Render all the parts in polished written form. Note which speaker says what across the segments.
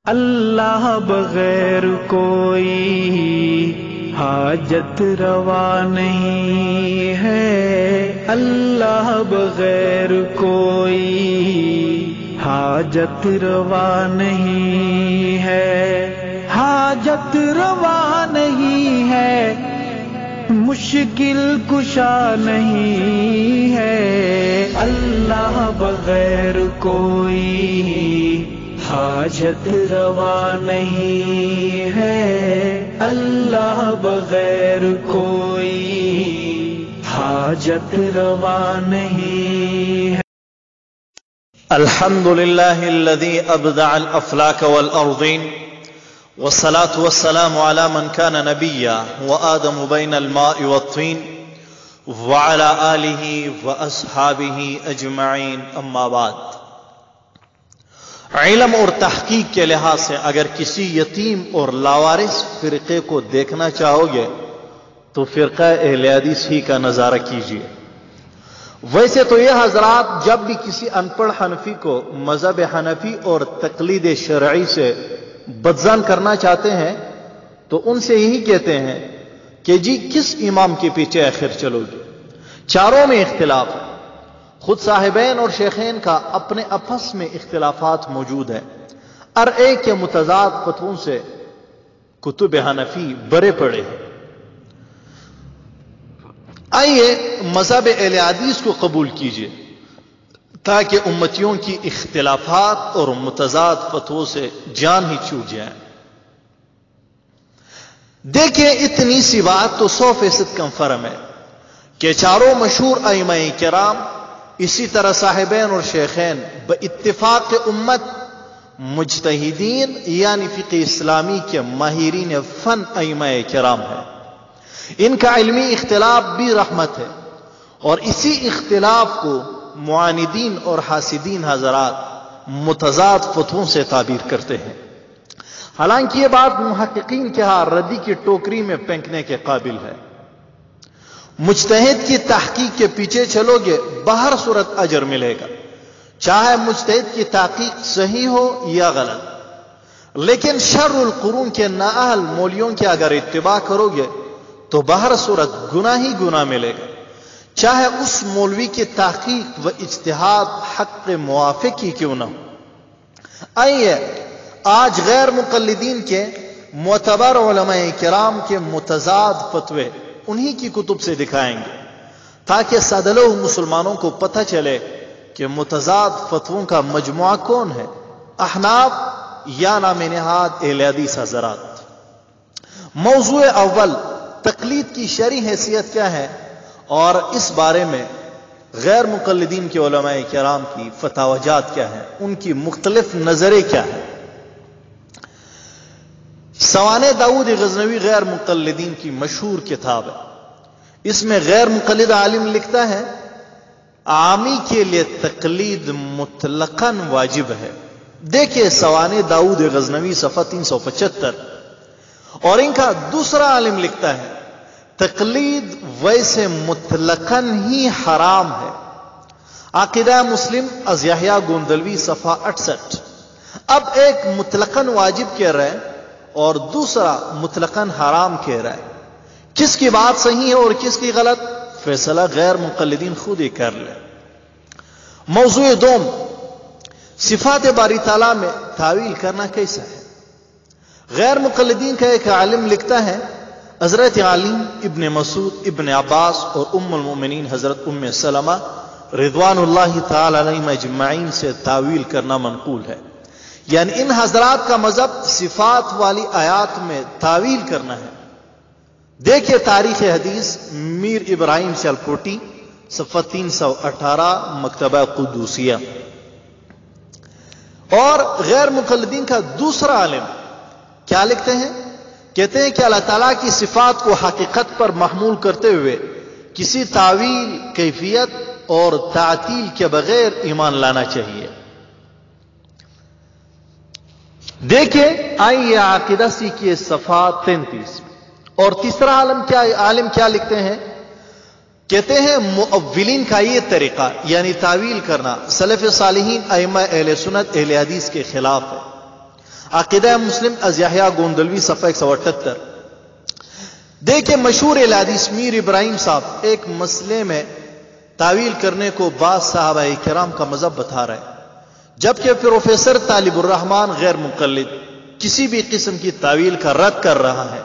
Speaker 1: اللہ بغیر کوئی حاجت روا نہیں ہے، اللہ بغیر کوئی حاجت روا نہیں ہے، حاجت روا نہیں ہے، مشکل کشا نہیں ہے، اللہ بغیر کوئی حاجت روا نہیں ہے، اللہ بغیر کوئی حاجت روا نہیں ہے۔
Speaker 2: الحمد لله الذي أبدع الأفلاك والأرضين، والصلاة والسلام على من كان نبيا وآدم بين الماء والطين وعلى آله وأصحابه أجمعين، أما بعد۔ علم اور تحقیق کے لحاظ سے اگر کسی یتیم اور لاوارث فرقے کو دیکھنا چاہو گے تو فرقہ اہل حدیث ہی کا نظارہ کیجیے۔ ویسے تو یہ حضرات جب بھی کسی ان پڑھ حنفی کو مذہب حنفی اور تقلید شرعی سے بدظن کرنا چاہتے ہیں تو ان سے یہی کہتے ہیں کہ جی کس امام کے پیچھے آخر چلو گے، چاروں میں اختلاف ہے، خود صاحبین اور شیخین کا اپنے آپس میں اختلافات موجود ہیں، ہر ایک کے متضاد فتووں سے کتب حنفی بھرے پڑے ہیں۔ آئیے مذہب اہل حدیث کو قبول کیجیے تاکہ امتیوں کی اختلافات اور متضاد فتووں سے جان ہی چھوٹ جائے۔ دیکھیں اتنی سی بات تو 100% کنفرم ہے کہ چاروں مشہور ائمہ کرام، اسی طرح صاحبین اور شیخین باتفاق امت مجتہدین یعنی فقہ اسلامی کے ماہرین فن ائمہ کرام ہیں۔ ان کا علمی اختلاف بھی رحمت ہے، اور اسی اختلاف کو معاندین اور حاسدین حضرات متضاد فتووں سے تعبیر کرتے ہیں۔ حالانکہ یہ بات محققین کے ہاں ردی کی ٹوکری میں پھینکنے کے قابل ہے۔ مجتہد کی تحقیق کے پیچھے چلو گے بہر صورت اجر ملے گا، چاہے مجتہد کی تحقیق صحیح ہو یا غلط، لیکن شر القرون کے نااہل مولیوں کی اگر اتباع کرو گے تو بہر صورت گناہ ہی گناہ ملے گا، چاہے اس مولوی کی تحقیق و اجتہاد حق موافق ہی کیوں نہ ہو۔ آئیے آج غیر مقلدین کے معتبر علماء کرام کے متضاد فتوے انہی کی کتب سے دکھائیں گے تاکہ سادلو مسلمانوں کو پتہ چلے کہ متضاد فتووں کا مجموعہ کون ہے، احناف یا نام نہاد اہل حدیث حضرات۔ موضوع اول، تقلید کی شرعی حیثیت کیا ہے اور اس بارے میں غیر مقلدین کے علماء کرام کی فتاویات کیا ہیں، ان کی مختلف نظریں کیا ہیں۔ سوانح داؤد غزنوی غیر مقلدین کی مشہور کتاب ہے، اس میں غیر مقلد عالم لکھتا ہے عامی کے لیے تقلید مطلقاً واجب ہے۔ دیکھیے سوانح داؤد غزنوی صفحہ 375، اور ان کا دوسرا عالم لکھتا ہے تقلید ویسے مطلقاً ہی حرام ہے، عقیدہ مسلم از یحییٰ گوندلوی صفحہ 68۔ اب ایک مطلقاً واجب کہہ رہے ہیں اور دوسرا مطلقاً حرام کہہ رہا ہے، کس کی بات صحیح ہے اور کس کی غلط، فیصلہ غیر مقلدین خود ہی کر لیں۔ موضوع دوم، صفات باری تعالیٰ میں تعویل کرنا کیسا ہے۔ غیر مقلدین کا ایک عالم لکھتا ہے حضرت علی ابن مسعود ابن عباس اور ام المؤمنین حضرت ام سلمہ رضوان اللہ تعالی علیہم اجمعین سے تعویل کرنا منقول ہے، یعنی ان حضرات کا مذہب صفات والی آیات میں تعویل کرنا ہے۔ دیکھیے تاریخ حدیث میر ابراہیم سیالکوٹی صفحہ 318 مکتبہ قدوسیہ۔ اور غیر مقلدین کا دوسرا عالم کیا لکھتے ہیں، کہتے ہیں کہ اللہ تعالیٰ کی صفات کو حقیقت پر محمول کرتے ہوئے کسی تعویل، کیفیت اور تعطیل کے بغیر ایمان لانا چاہیے۔ دیکھیں آئیے عقیدہ سیکھیے صفحہ 33۔ اور تیسرا عالم کیا لکھتے ہیں، کہتے ہیں مؤولین کا یہ طریقہ یعنی تعویل کرنا سلف صالحین ائمہ اہل سنت اہل حدیث کے خلاف ہے، عقیدہ مسلم از یحییٰ گوندلوی صفحہ 178. دیکھیں مشہور اہل حدیث میر ابراہیم صاحب ایک مسئلے میں تعویل کرنے کو بعض صحابہ کرام کا مذہب بتا رہے ہیں، جبکہ پروفیسر طالب الرحمن غیر مقلد کسی بھی قسم کی تعویل کا رد کر رہا ہے،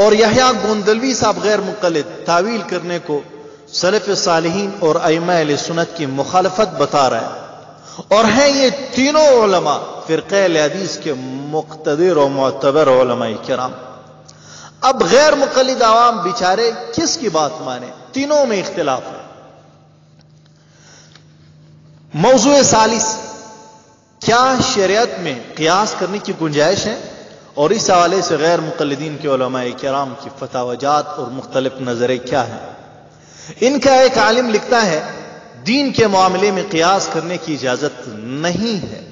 Speaker 2: اور یحییٰ گوندلوی صاحب غیر مقلد تعویل کرنے کو سلف صالحین اور ائمہ اہل سنت کی مخالفت بتا رہے ہیں، اور ہیں یہ تینوں علماء فرقہ اہل حدیث کے مقتدر و معتبر علماء کرام. اب غیر مقلد عوام بیچارے کس کی بات مانے؟ تینوں میں اختلاف ہے. موضوع ثالث، کیا شریعت میں قیاس کرنے کی گنجائش ہے؟ اور اس حوالے سے غیر مقلدین کے علماء کرام کی فتاوی جات اور مختلف نظریں کیا ہیں؟ ان کا ایک عالم لکھتا ہے دین کے معاملے میں قیاس کرنے کی اجازت نہیں ہے،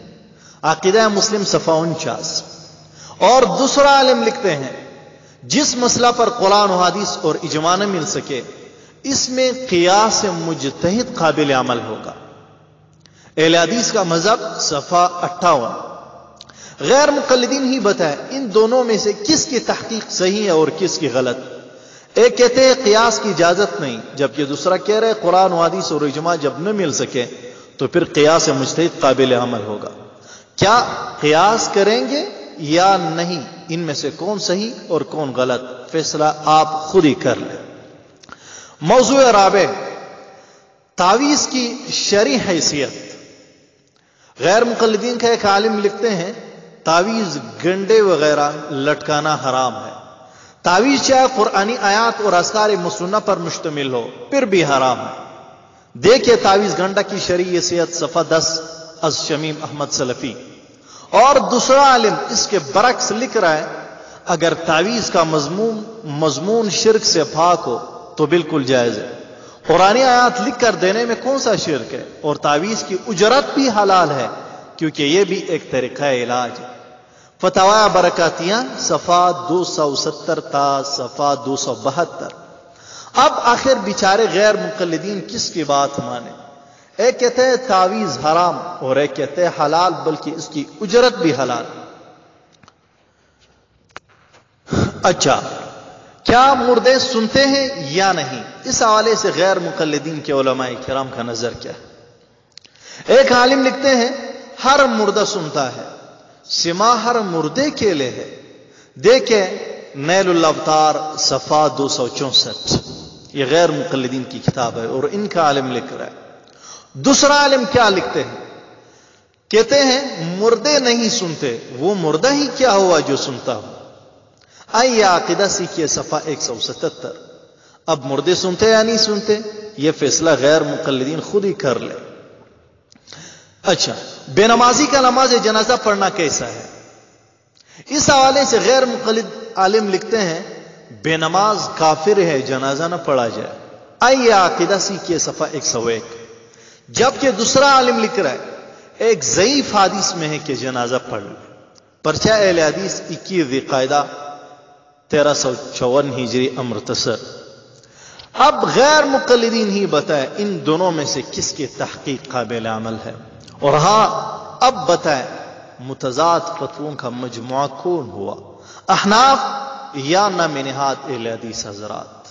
Speaker 2: عقیدہ مسلم صفحہ 49. اور دوسرا عالم لکھتے ہیں جس مسئلہ پر قرآن و حدیث اور اجماع نہ مل سکے اس میں قیاس مجتہد قابل عمل ہوگا. اہل حدیث کا مذہب صفحہ 58. غیر مقلدین ہی بتائے ان دونوں میں سے کس کی تحقیق صحیح ہے اور کس کی غلط. ایک کہتے ہیں قیاس کی اجازت نہیں، جبکہ دوسرا کہہ رہے قرآن و حدیث اور اجماع جب نہ مل سکے تو پھر قیاس مجتہد قابل عمل ہوگا. کیا قیاس کریں گے یا نہیں؟ ان میں سے کون صحیح اور کون غلط، فیصلہ آپ خود ہی کر لیں. موضوع رابع، تعویذ کی شرعی حیثیت. غیر مقلدین کا ایک عالم لکھتے ہیں تعویذ گنڈے وغیرہ لٹکانا حرام ہے. تعویذ چاہے قرآنی آیات اور اذکار مسنہ پر مشتمل ہو پھر بھی حرام ہے. دیکھیں تعویذ گنڈا کی شرعی حیثیت صفحہ 10 از شمیم احمد سلفی. اور دوسرا عالم اس کے برعکس لکھ رہا ہے اگر تعویذ کا مضمون شرک سے پاک ہو تو بالکل جائز ہے. قرآنی آیات لکھ کر دینے میں کون سا شرک ہے؟ اور تعویذ کی اجرت بھی حلال ہے کیونکہ یہ بھی ایک طریقہ علاج ہے. فتاوی برکاتیہ صفحہ 270 تا صفحہ 272. اب آخر بیچارے غیر مقلدین کس کی بات مانے؟ ایک کہتے ہیں تعویذ حرام اور ایک کہتے ہیں حلال، بلکہ اس کی اجرت بھی حلال. اچھا، کیا مردے سنتے ہیں یا نہیں؟ اس حوالے سے غیر مقلدین کے علماء کرام کا نظر کیا ہے؟ ایک عالم لکھتے ہیں ہر مردہ سنتا ہے، سما ہر مردے کے لیے ہے. دیکھیں نیل الاوتار صفحہ 264. یہ غیر مقلدین کی کتاب ہے اور ان کا عالم لکھ رہا ہے. دوسرا عالم کیا لکھتے ہیں؟ کہتے ہیں مردے نہیں سنتے، وہ مردہ ہی کیا ہوا جو سنتا ہو. آئیے عقیدہ سیکھیے صفحہ 177. اب مردے سنتے یا نہیں سنتے یہ فیصلہ غیر مقلدین خود ہی کر لے. اچھا، بے نمازی کا نماز جنازہ پڑھنا کیسا ہے؟ اس حوالے سے غیر مقلد عالم لکھتے ہیں بے نماز کافر ہے، جنازہ نہ پڑھا جائے. آئیے عقیدہ سیکھیے صفحہ 101. جبکہ دوسرا عالم لکھ رہا ہے ایک ضعیف حدیث میں ہے کہ جنازہ پڑھ لے. پرچہ اہل حدیث 21 ذی القعدہ 1354 ہجری امرتسر. اب غیر مقلدین ہی بتائے ان دونوں میں سے کس کی تحقیق قابل عمل ہے. اور ہاں اب بتائیں متضاد فتووں کا مجموعہ کون ہوا، احناف یا نام نہاد اہل حدیث حضرات؟